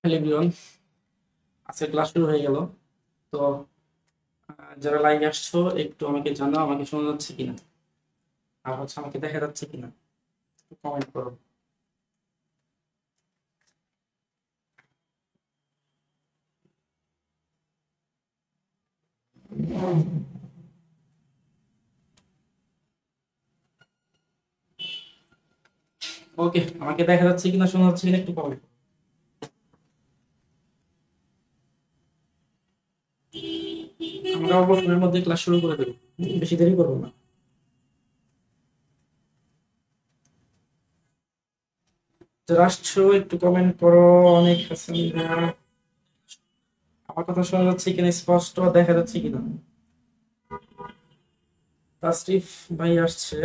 Hello everyone, আজকে class শুরু হয়ে গেল। তো যারা লাইভে আসছো একটু আমাকে জানাও, আমাকে শোনা যাচ্ছে কিনা, আর হচ্ছে আমাকে দেখা যাচ্ছে কিনা, একটু কমেন্ট করো। ওকে, আমাকে দেখা যাচ্ছে কিনা, শোনা যাচ্ছে কিনা, একটু কমেন্ট। আমরা অল্প সময়ের মধ্যে ক্লাস শুরু করে দেবো, বেশি দেরি করবো না। যারা আসছো একটু কমেন্ট করো। অনেক হাসান ভাইয়া, আমার কথা শোনা যাচ্ছে কিনা, স্পষ্ট দেখা যাচ্ছে কিনা। তাসরিফ ভাই আসছে।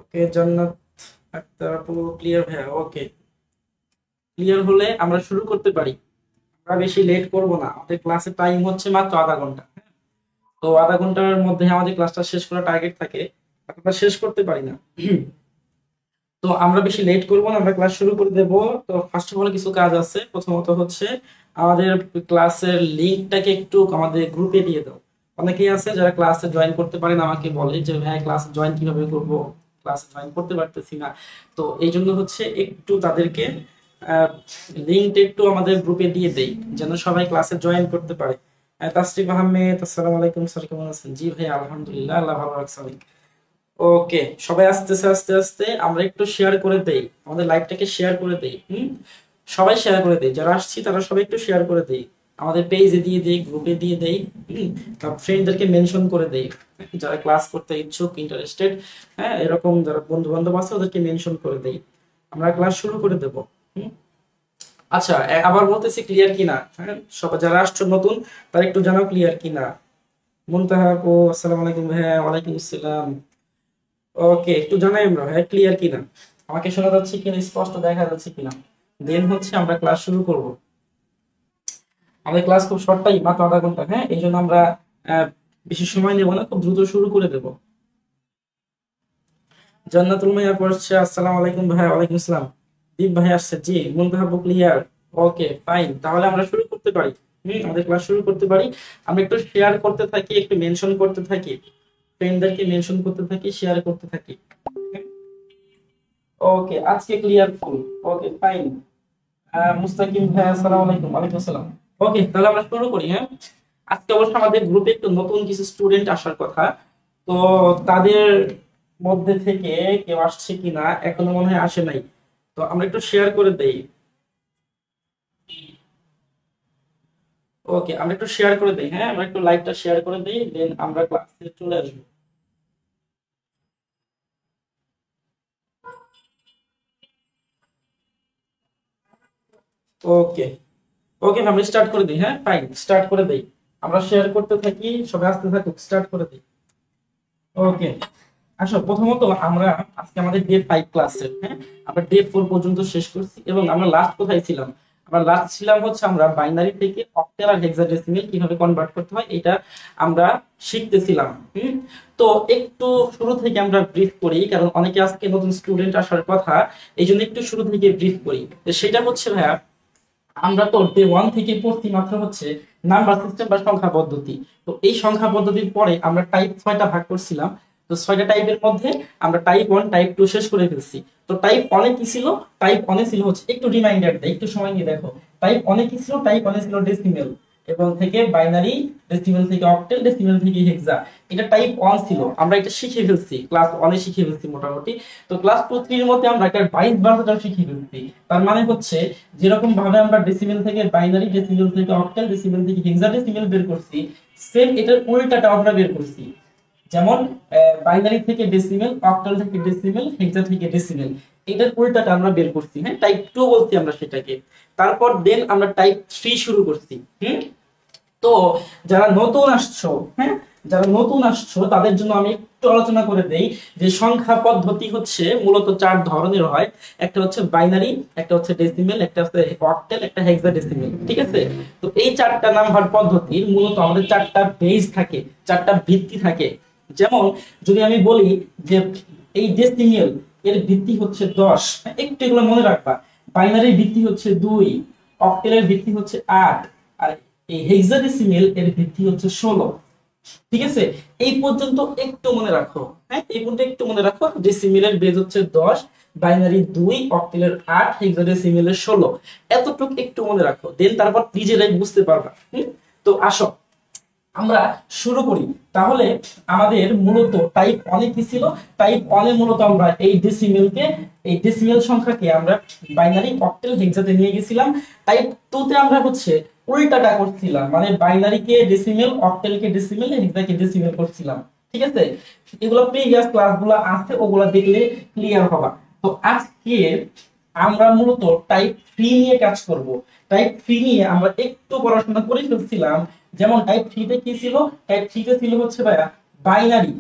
ওকে, জান্নাত আক্তার আপু ক্লিয়ার ভাইয়া। ওকে, ক্লিয়ার হলে আমরা শুরু করতে পারি। আমরা বেশি লেট করব না, আমাদের ক্লাসের টাইম হচ্ছে মাত্র আধা ঘন্টা। তো আধা ঘন্টার মধ্যে আমাদের ক্লাসটা শেষ করার টার্গেট থাকে, আমরা শেষ করতে পারি না। তো আমরা বেশি লেট করব না, আমরা ক্লাস শুরু করে দেব। তো ফার্স্ট অফ অল কিছু কাজ আছে। প্রথমত হচ্ছে আমাদের ক্লাসের লিংকটাকে একটু আমাদের গ্রুপে দিয়ে দাও। অনেকেই আছে যারা ক্লাসে জয়েন করতে পারেন, আমাকে বলে যে ভাই ক্লাসে জয়েন কিভাবে করব, ক্লাসে জয়েন করতে পারতেছি না। তো এই জন্য হচ্ছে একটু তাদেরকে লিঙ্কটা একটু আমাদের গ্রুপে দিয়ে দেই, যেন সবাই ক্লাসে জয়েন করতে পারে। তাসরিফ আহমেদ, আসসালামু আলাইকুম স্যার, কেমন আছেন? জি ভাই, আলহামদুলিল্লাহ, আল্লাহ ভালো রাখছেন। ওকে, সবাই আস্তে আস্তে আস্তে আমরা একটু শেয়ার করে দেই, আমাদের লাইভটাকে শেয়ার করে দেই। সবাই শেয়ার করে দেই, যারা আসছি তারা সবাই একটু শেয়ার করে দেই, আমাদের পেজে দিয়ে দেই, গ্রুপে দিয়ে দেই। ফ্রেন্ডদেরকে মেনশন করে দেই, যারা ক্লাস করতে ইচ্ছুক, ইন্টারেস্টেড। হ্যাঁ, এরকম যারা বন্ধু বান্ধব আছে ওদেরকে মেনশন করে দেই। আমরা ক্লাস শুরু করে দেব। হুম, আচ্ছা, আবার বলতেছি, ক্লিয়ার কিনা? হ্যাঁ, সবাই যারা আসছো নতুন তারা একটু জানাও ক্লিয়ার কিনা। মুনতাহা আপু, আসসালামু আলাইকুম। হ্যাঁ, ওয়ালাইকুম আসসালাম। ওকে, একটু জানাই আমরা, হ্যাঁ ক্লিয়ার কিনা, আমাকে শোনা যাচ্ছে কিনা, স্পষ্ট দেখা যাচ্ছে কিনা। দেন হচ্ছে আমরা ক্লাস শুরু করব। আমাদের ক্লাস খুব শর্ট টাইম, মাত্র আধা ঘন্টা। হ্যাঁ, এই জন্য আমরা আহ, বেশি সময় নেব না, খুব দ্রুত শুরু করে দেব। জান্নাতুল মাইয়া পড়ছে, আসসালামু আলাইকুম ভাই। ওয়ালাইকুম আসসালাম। দীপ ভাই আসছে, জি। মুনতাহা আপু ক্লিয়ার। ওকে ফাইন, তাহলে আমরা শুরু করতে পারি। আমাদের ক্লাস শুরু করতে পারি। আমরা একটু শেয়ার করতে থাকি, একটু মেনশন করতে থাকি, ফ্রেন্ডদেরকে মেনশন করতে থাকি, শেয়ার করতে থাকি। ওকে, আজকে ক্লিয়ার ফুল। Okay fine. মুস্তাকিম ভাই, আসসালামু আলাইকুম। ওয়ালাইকুম আসসালাম। ওকে, তাহলে আমরা শুরু করি। হ্যাঁ, আজকে অবশ্য আমাদের গ্রুপে একটু নতুন কিছু স্টুডেন্ট আসার কথা। তো তাদের মধ্যে থেকে কেউ আসছে কিনা, এখনো মনে হয় আসে নাই। তো আমরা একটু শেয়ার করে দেই। ওকে, আমরা একটু শেয়ার করে দেই। হ্যাঁ, আমরা একটু লাইভটা শেয়ার করে দেই, দেন আমরা ক্লাসে চলে আসবো। ওকে, ওকে আমরা স্টার্ট করে দিই। হ্যাঁ ফাইন, স্টার্ট করে দেই। আমরা শেয়ার করতে থাকি, সবাই আসতে থাকুক, স্টার্ট করে দিই। ওকে, আসো প্রথমত আমরা আজকে আমাদের ডে 5 ক্লাসের, হ্যাঁ আমরা ডে 4 পর্যন্ত শেষ করছি, এবং আমরা লাস্ট কোথায় ছিলাম? আমরা লাস্ট ছিলাম হচ্ছে আমরা বাইনারি থেকে অক্টাল আর হেক্সাডেসিমেল কিভাবে কনভার্ট করতে হয় এটা আমরা শিখতেছিলাম। তো একটু শুরু থেকে আমরা ব্রিফ করি, কারণ অনেকে আজকে নতুন স্টুডেন্ট আসার কথা, এই জন্য একটু শুরু থেকে ব্রিফ করি। তো সেটা হচ্ছে ভাইয়া, আমরা তো ডে 1 থেকে পড়ছি মাত্র হচ্ছে নাম্বার সিস্টেম বা সংখ্যা পদ্ধতি। তো এই সংখ্যা পদ্ধতির পরে আমরা টাইপ 6টা ভাগ করছিলাম। তো 6টা টাইপের মধ্যে আমরা টাইপ 1 টাইপ 2 শেষ করে ফেলছি। তো টাইপ 1 এ কি ছিল? টাইপ 1 এ ছিল হচ্ছে, একটু রিমাইন্ডার দেয়, একটু সময় নিয়ে দেখো। টাইপ 1 এ কি ছিল? টাইপ 1 এ ছিল ডেসিমেল, এবং থেকে বাইনারি, ডেসিমেল থেকে অক্টেল, ডেসিমেল থেকে হেক্সা। এটা টাইপ 1 ছিল, আমরা এটা শিখে ফেলছি, ক্লাস 1 এ শিখে ফেলছি মোটামুটি। তো ক্লাস 2 3 এর মধ্যে আমরা এটা 22 বারোটা শিখে ফেলছি। তার মানে হচ্ছে যেরকম ভাবে আমরা ডেসিমেল থেকে বাইনারি, ডেসিমেল থেকে অক্টাল, ডেসিমেল থেকে হেক্সাডেসিমেল বের করছি, সেম এটার উল্টাটা আমরা বের করছি। যেমন বাইনারি থেকে ডেসিমেল, অক্টাল থেকে ডেসিমেল, হেক্সা থেকে ডেসিমেল, এটার উল্টাটা আমরা বের করছি। হ্যাঁ, টাইপ 2 বলছি আমরা সেটাকে। তারপর দেন আমরা টাইপ 3 শুরু করছি। তো যারা নতুন আসছো, হ্যাঁ যারা নতুন আসছো তাদের জন্য আমি একটু আলোচনা করে দেই যে সংখ্যা পদ্ধতি হচ্ছে মূলত 4 ধরনের হয়। একটা হচ্ছে বাইনারি, একটা হচ্ছে ডেসিমেল, একটা হচ্ছে অক্টাল, একটা হেক্সাডেসিমেল। ঠিক আছে? তো এই 4টা নাম্বার পদ্ধতির মূলত আমাদের 4টা বেস থাকে, 4টা ভিত্তি থাকে। যেমন যদি আমি বলি যে এই ডেসিমেল এর ভিত্তি হচ্ছে 10, একটু এগুলো মনে রাখবা। বাইনারির ভিত্তি হচ্ছে 2, অক্টেলের ভিত্তি হচ্ছে 8, আর এই হেক্সাডেসিমেল এর ভিত্তি হচ্ছে 16। ঠিক আছে, এই পর্যন্ত একটু মনে রাখো। হ্যাঁ, এই পর্যন্ত একটু মনে রাখো। ডেসিমেলের বেজ হচ্ছে 10, বাইনারি 2, অক্টেলের 8, হেক্সাডেসিমেলের 16। এতটুকু একটু মনে রাখো, দেন তারপর নিজেরাই বুঝতে পারবা। তো আসো আমরা শুরু করি। তাহলে আমাদের মূলত টাইপ 1 কি ছিল? টাইপ 1 এ মূলত আমরা এই ডেসিমেল সংখ্যাকে আমরা বাইনারি, অক্টেল, হেক্সাতে নিয়ে গেছিলাম। টাইপ 2 তে আমরা হচ্ছে উল্টাটা করছিলাম, মানে বাইনারিকে ডেসিমেল, অক্টেলকে ডেসিমেল, হেক্সাকে ডেসিমেল করছিলাম। ঠিক আছে, এগুলো প্রিভিয়াস ক্লাসগুলো আছে, ওগুলা দেখলে ক্লিয়ার হবে। তো আজকে আমরা মূলত টাইপ 3 নিয়ে কাজ করব। টাইপ 3 নিয়ে আমরা একটু পড়াশোনা করে ফেলছিলাম। যেমন টাইপ 3 তে কি ছিল? টাইপ 3 তে ছিল হচ্ছে ভাইয়া বাইনারি।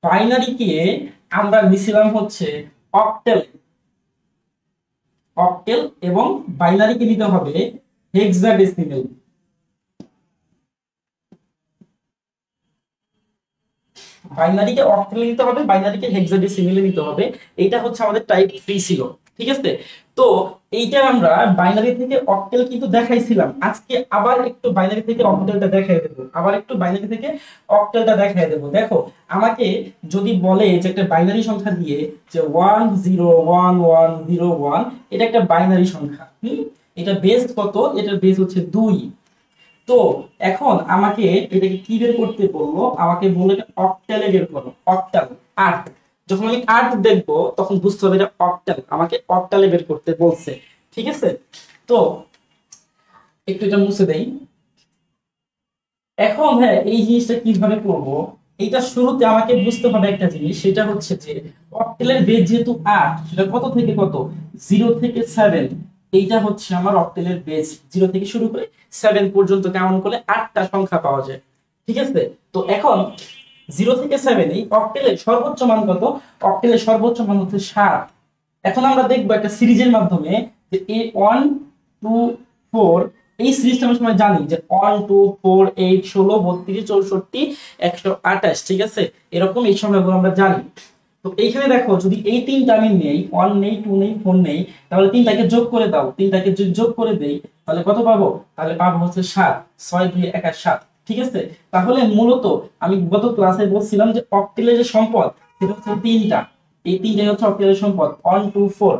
বাইনারিকে আমরা নিছিলাম হচ্ছে অক্টেল, অক্টেল, এবং বাইনারিকে নিতে হবে হেক্সাডেসিমেল। বাইনারিকে অক্টেলে নিতে হবে, বাইনারিকে হেক্সাডেসিমেলে নিতে হবে। এটা হচ্ছে আমাদের টাইপ 3 ছিল। ঠিক আছে, তো এইটা আমরা বাইনারি থেকে অক্টেল কিন্তু দেখাইছিলাম। আজকে আবার একটু বাইনারি থেকে অক্টেলটা দেখাই দেব, আবার একটু বাইনারি থেকে অক্টেলটা দেখাই দেব। দেখো, আমাকে যদি বলে যে একটা বাইনারি সংখ্যা দিয়ে যে 101101, এটা একটা বাইনারি সংখ্যা। এটা বেস কত? এটার বেস হচ্ছে 2। তো এখন আমাকে এটাকে কি বের করতে বললো? আমাকে বললো অক্টালে বের করো, অক্টাল 8। যখন আমি 8 দেখবো তখন বুঝতে হবে এটা অক্টাল, আমাকে অক্টালে বের করতে বলছে। ঠিক আছে, তো একটু এটা মুছে দেই। এখন হ্যাঁ, এই জিনিসটা কিভাবে করব? এইটা শুরুতে আমাকে বুঝতে হবে একটা জিনিস, সেটা হচ্ছে যে অক্টেলের বেজ যেহেতু 8, সেটা কত থেকে কত? 0 থেকে 7। এইটা হচ্ছে আমার অক্টেলের বেজ। 0 থেকে শুরু করে 7 পর্যন্ত কাউন্ট করলে 8টা সংখ্যা পাওয়া যায়। ঠিক আছে, তো এখন 0 থেকে 7 এই অক্টেলের সর্বোচ্চ মান কত? অক্টেলের সর্বোচ্চ মান হচ্ছে 7। এখন আমরা দেখবো একটা সিরিজের মাধ্যমে যে এই 1 2 4, এই সিরিজটা আমরা সময় জানি যে 1 2 4 8 16 32 64 128। ঠিক আছে, এরকম এই সংখ্যাগুলো আমরা জানি। তো এইখানে দেখো, যদি এই তিনটা আমি নেই, 1 নেই 2 নেই 4 নেই, তাহলে তিনটাকে যোগ করে দাও। তিনটাকে যদি যোগ করে দেই তাহলে কত পাবো? তাহলে পাবো হচ্ছে 7। 6 2 1 7। ঠিক আছে, তাহলে মূলত আমি গত ক্লাসে বলছিলাম যে অক্টেলের যে সম্পদ সেটা হচ্ছে তিনটা। এই তিনটাই হচ্ছে অক্টেলের সম্পদ, 1 2 4।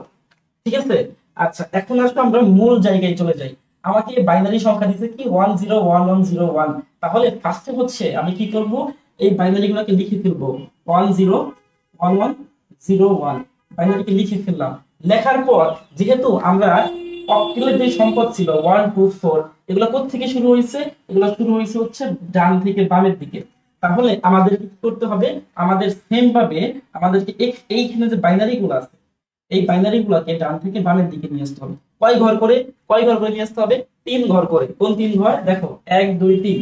ঠিক আছে, আচ্ছা এখন আসলে আমরা মূল জায়গায় চলে যাই। আমাকে বাইনারি সংখ্যা দিতে কি 101101। তাহলে ফার্স্টে হচ্ছে আমি কি করব? এই বাইনারি গুলোকে লিখে ফেলবো। 101101 বাইনারিকে লিখে ফেললাম। লেখার পর যেহেতু আমরা অক্টেলের যে সম্পদ ছিল 1 2 4, এগুলো কোথা থেকে শুরু হয়েছে? এগুলো শুরু হয়েছে হচ্ছে ডান থেকে বামের দিকে। তাহলে আমাদের কি করতে হবে? আমাদের সেম ভাবে আমাদেরকে এইখানে যে বাইনারি গুলো আছে, এই বাইনারি গুলোকে ডান থেকে বামের দিকে নিয়ে আসতে হবে। কয় ঘর করে? কয় ঘর করে নিয়ে আসতে হবে? 3 ঘর করে। কোন 3 ঘর? দেখো 1 2 3।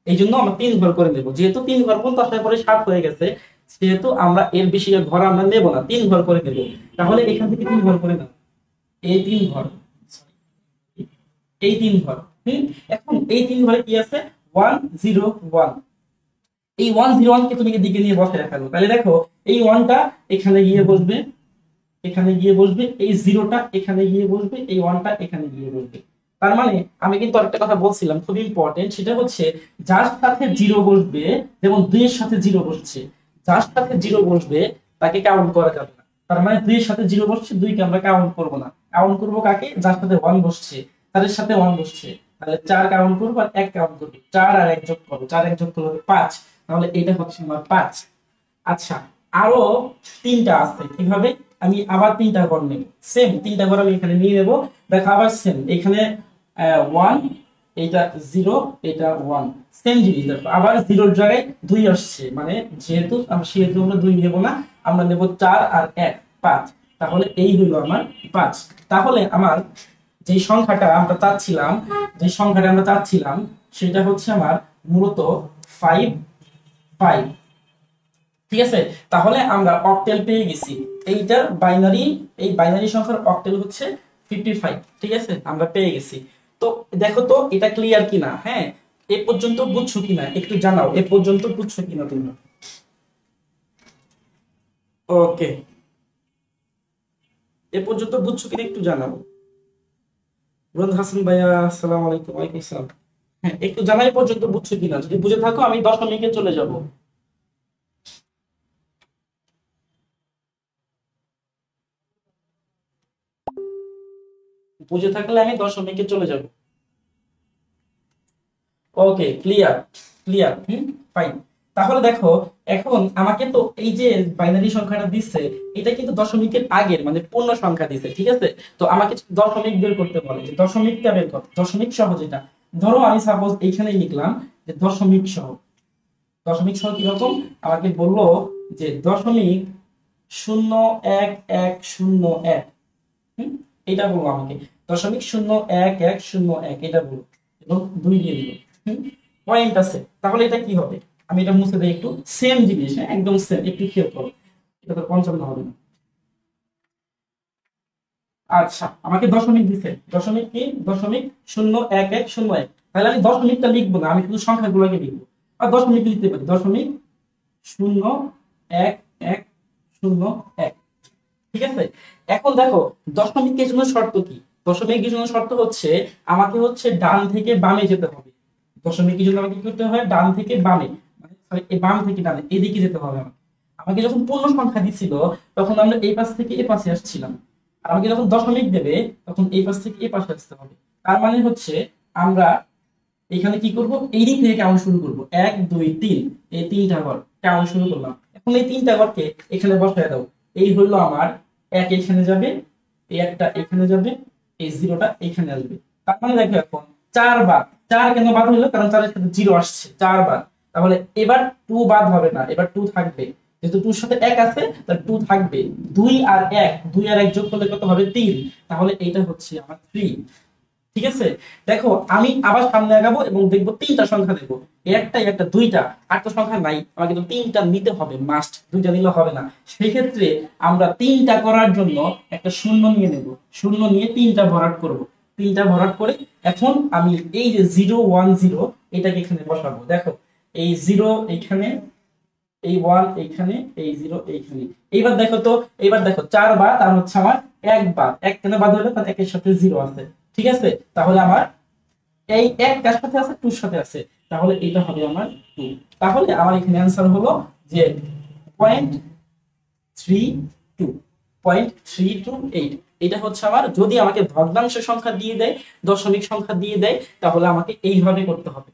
এই জন্য আমরা 3 ঘর করে নেব। যেহেতু 3 ঘর পর্যন্ত আসার পরে 7 হয়ে গেছে, সেহেতু আমরা এর বেশি ঘর আমরা নেব না, 3 ঘর করে নেব। তাহলে এখান থেকে 3 ঘর করে নাও। এই 3 ঘর, এই 3 ঘর। এখন এই 3 ঘরে কি আছে? 101। এই 101 কে তুমি দিকে নিয়ে বসে রাখো। তাহলে দেখো, এই 1টা এখানে গিয়ে বসবে, এখানে গিয়ে বসবে, এই 0টা এখানে গিয়ে বসবে, এই 1টা এখানে গিয়ে বসবে। তার মানে আমি কিন্তু আরেকটা কথা বলছিলাম খুব ইম্পর্টেন্ট, সেটা হচ্ছে যার সাথে 0 বসবে, যেমন 2 এর সাথে 0 বসছে, যার সাথে 0 বসবে তাকে কাউন্ট করা যাবে না। তার মানে 2 এর সাথে 0 বসছে, 2 কে আমরা কাউন্ট করব না। কাউন্ট করব কাকে? যার সাথে 1 বসছে, তাদের সাথে 1 বসছে। তাহলে 4 কাউন্ট করব আর 1 কাউন্ট করব। 4 আর 1 যোগ করব, 4 1 যোগ করলে 5। তাহলে এটা হচ্ছে আমার 5। আচ্ছা, আরো 3টা আছে। কিভাবে? আমি আবার 3টা ঘর নেব, সেম 3টা ঘর আমি এখানে নিয়ে নেব। দেখো আবার সেম, এখানে 1, এটা 0, এটা 1, সেম জিনিস। দেখো আবার 0 এর জায়গায় 2 আসছে, মানে যেহেতু আমরা 2 নেব না, আমরা নেব 4 আর 1 5। তাহলে এই হলো আমার 5। তাহলে আমার যে সংখ্যাটা আমরা চাচ্ছিলাম, সেটা হচ্ছে আমার মূলত 5 5। ঠিক আছে, তাহলে আমরা অক্টেল পেয়ে গেছি। এই বাইনারি সংখ্যার অক্টেল হচ্ছে 55। ঠিক আছে, আমরা পেয়ে গেছি। তো দেখো তো এটা ক্লিয়ার কিনা। হ্যাঁ, এ পর্যন্ত বুঝছো কিনা একটু জানাও, এ পর্যন্ত বুঝছো কিনা তুমি? ওকে, এ পর্যন্ত বুঝছো কিনা একটু জানাবো। রোদ হাসান ভাইয়া আসসালামু আলাইকুম। ওয়ালাইকুম আসসালাম। হ্যাঁ, একটু জানাই পর্যন্ত বুঝছো কিনা, যদি বুঝে থাকো আমি দশমিকে চলে যাব। বুঝে থাকলে আমি দশমিকে চলে যাব। ওকে, ক্লিয়ার ক্লিয়ার। ফাইন। তাহলে দেখো, এখন আমাকে তো এই যে বাইনারি সংখ্যাটা দিচ্ছে, এটা কিন্তু দশমিকের আগের মানে পূর্ণ সংখ্যা দিচ্ছে, ঠিক আছে? তো আমাকে দশমিক বের করতে বলে, যে দশমিকটা বের কর, দশমিক সহ যেটা। ধরো আমি সাপোজ এইখানে লিখলাম যে দশমিক সহ। দশমিক সহ কিরকম, আমাকে বললো যে দশমিক 01101। হুম, এটা বলবো আমাকে, 0.1101 এটা বলবো, এবং 2 দিয়ে দিল। পয়েন্ট আছে, তাহলে এটা কি হবে? আমি এটা মুছে দিই একটু। সেম জিনিস, হ্যাঁ একদম সেম, একটু খেয়াল করো। এটা তো 55 হবে না। আচ্ছা, আমাকে দশমিক দিছে, দশমিক কি, 0.1101। তাহলে আমি দশমিকটা লিখবো না, আমি শুধু সংখ্যাগুলোকে লিখবো। আর দশমিক লিখতে পারি, 0.1101। ঠিক আছে? এখন দেখো, দশমিকের জন্য শর্ত কি? দশমিকের জন্য শর্ত হচ্ছে আমাকে হচ্ছে ডান থেকে বামে যেতে হবে। দশমিকের জন্য আমাকে কি করতে হবে? ডান থেকে বামে, মানে sorry, এই বাম থেকে ডানে, এদিকে যেতে হবে আমাকে। আমাকে যখন পূর্ণ সংখ্যা দিছিল, তখন আমরা এই পাশ থেকে এই পাশে আসছিলাম। আর আমাকে যখন দশমিক দেবে, তখন এই পাশ থেকে এই পাশে আসতে হবে। তার মানে হচ্ছে আমরা এখানে কি করব, এই দিক থেকে কাউন্ট শুরু করব, 1 2 3, এই তিনটা ঘর কাউন্ট শুরু করলাম। এখন এই তিনটা ঘরকে এখানে বসায় দাও। এই হলো আমার এক, এখানে যাবে, এই একটা এখানে যাবে, এই জিরোটা এখানে আসবে। তার মানে দেখো, এখন 4 বার। 4 কেন বাদ হলো? কারণ 4 এর সাথে জিরো আসছে 4 বার। তাহলে এবার 2 বাদ হবে না, এবার 2 থাকবে। যেহেতু 2 এর সাথে 1 আছে, তাহলে 2 থাকবে। 2 আর 1 যোগ করলে কত হবে? 3। তাহলে এইটা হচ্ছে আমার 3। ঠিক আছে? দেখো, আমি আবার সামনে আগাবো এবং দেখবো তিনটা সংখ্যা দেখবো, একটা দুইটা। আর তো সংখ্যা নাই, আমাকে তো তিনটা নিতে হবে মাস্ট, দুইটা নিলে হবে না। সেই ক্ষেত্রে আমরা তিনটা করার জন্য একটা শূন্য নিয়ে নেব, শূন্য নিয়ে তিনটা ভরাট করব। তিনটা ভরাট করে এখন আমি এই যে 0 1 0 এটাকে এখানে বসাবো। দেখো, এই 0 এইখানে, এই 1 এইখানে, এই 0 এইখানে। এইবার দেখো তো, এইবার দেখো 4 বার, তার হচ্ছে আমার 1 বার। 1 কেন বাদ হলো? কারণ 1 এর সাথে 0 আছে। ঠিক আছে? তাহলে আমার এই 1 কার সাথে আছে? 2 এর সাথে আছে। তাহলে এটা হবে আমার 2। তাহলে আমার এখানে অ্যান্সার হলো যে 0.32, 0.328। এটা হচ্ছে আমার, যদি আমাকে ভগ্নাংশ সংখ্যা দিয়ে দেয়, দশমিক সংখ্যা দিয়ে দেয়, তাহলে আমাকে এইভাবে করতে হবে।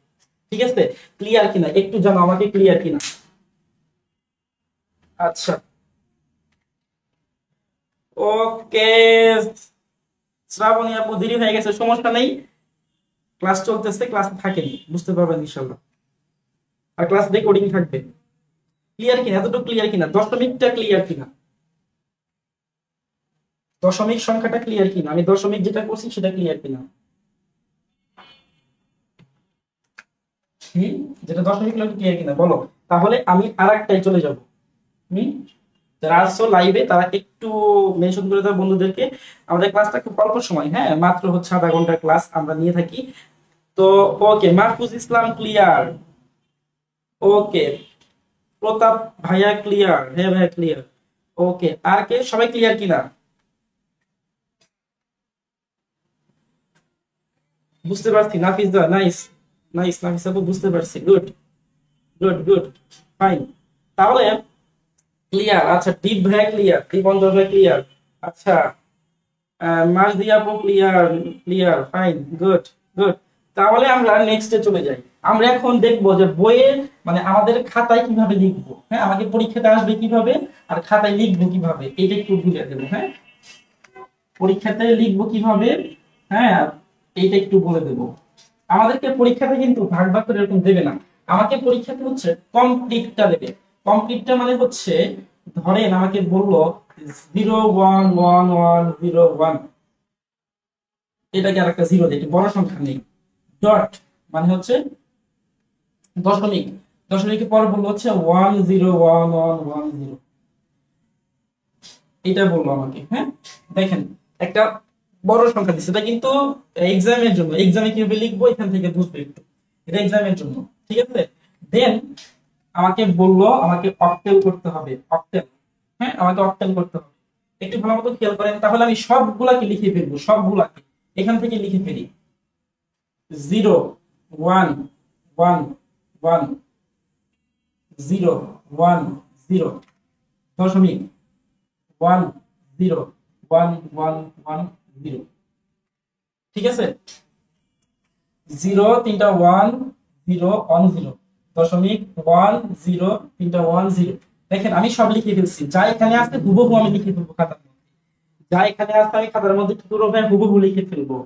ঠিক আছে? ক্লিয়ার কিনা একটু জানো আমাকে, ক্লিয়ার কিনা? আচ্ছা, ওকে। শ্রাবণী আপু, দেরি হয়ে গেছে, সমস্যা নেই। ক্লাস চলতেছে, ক্লাস থাকেনি, বুঝতে পারবেন ইনশাল্লাহ। আর ক্লাস রেকর্ডিং থাকবে। ক্লিয়ার কিনা? এতটুকু ক্লিয়ার কিনা? দশমিকটা ক্লিয়ার কিনা? দশমিক সংখ্যাটা ক্লিয়ার কিনা? আমি দশমিক যেটা করছি সেটা ক্লিয়ার কিনা? হুম, যেটা দশমিক ক্লিয়ার কিনা বলো। তাহলে আমি আর একটাই চলে যাব। হুম, যারা আসছো লাইভে তারা একটু মেনশন করে দাও বন্ধুদেরকে। আমাদের ক্লাসটা খুব অল্প সময়, হ্যাঁ মাত্র হচ্ছে আধা ঘন্টার ক্লাস আমরা নিয়ে থাকি। তো ওকে, মাহফুজ ইসলাম ক্লিয়ার। ওকে, প্রতাপ ভাইয়া ক্লিয়ার। হ্যাঁ ভাইয়া ক্লিয়ার। ওকে, আর কে, সবাই ক্লিয়ার কিনা? বুঝতে পারছি, নাফিস দা, নাইস নাইস, নাফিস আপু বুঝতে পারছি, গুড গুড গুড, ফাইন। তাহলে ক্লিয়ার। আচ্ছা, দীপ ভাইয়া ক্লিয়ার, দীপ অঞ্জন ভাই ক্লিয়ার। আচ্ছা, মাসদি আপু clear, clear, fine, good good. তাহলে আমরা নেক্সটে চলে যাই। আমরা এখন দেখবো যে বইয়ের মানে আমাদের খাতায় কিভাবে লিখবো, হ্যাঁ আমাকে পরীক্ষাতে আসবে কিভাবে, আর খাতায় লিখবো কিভাবে, এটা একটু বুঝে দেবো। হ্যাঁ, পরীক্ষাতে লিখবো কিভাবে, হ্যাঁ এইটা একটু বলে দেবো। আমাদেরকে পরীক্ষাতে কিন্তু ভাগ ভাগ করে এরকম দেবে না। আমাকে পরীক্ষাতে হচ্ছে কমপ্লিটটা দেবে। কমপ্লিটটা মানে হচ্ছে, ধরেন আমাকে বললো 0 1 1 1 0 1, এটাকে আর একটা জিরো দেখি, বড় সংখ্যা নেই। ডট মানে হচ্ছে দশমিক, দশমিকের পর বললো হচ্ছে 1 0 1 1 1 0, এটা বললো আমাকে। হ্যাঁ, দেখেন একটা বড় সংখ্যা দিচ্ছে, এটা কিন্তু এক্সামের জন্য, এক্সামে কিভাবে লিখবো এখান থেকে বুঝবে একটু, এটা এক্সামের জন্য। ঠিক আছে? দেন আমাকে বললো আমাকে অক্টেল করতে হবে, অক্টেল। হ্যাঁ, আমাকে অক্টেল করতে হবে। একটু ভালো মতো খেয়াল করেন, তাহলে আমি সবগুলাকে লিখে ফেলবো, সবগুলাকে এখান থেকে লিখে ফেলি। 0 1 1 1 0 1 0 দশমিক 1 0 1 1 1 0। ঠিক আছে, 0 তিনটা 1 0 1 0 দশমিক 1 0 তিনটা 1 0। দেখেন আমি সব লিখে ফেলছি, যা এখানে আছে হুবহু আমি লিখে ফেলবো খাতার মধ্যে, যা এখানে আছে আমি খাতার মধ্যে কি করবো ভাই, হুবহু লিখে ফেলবো।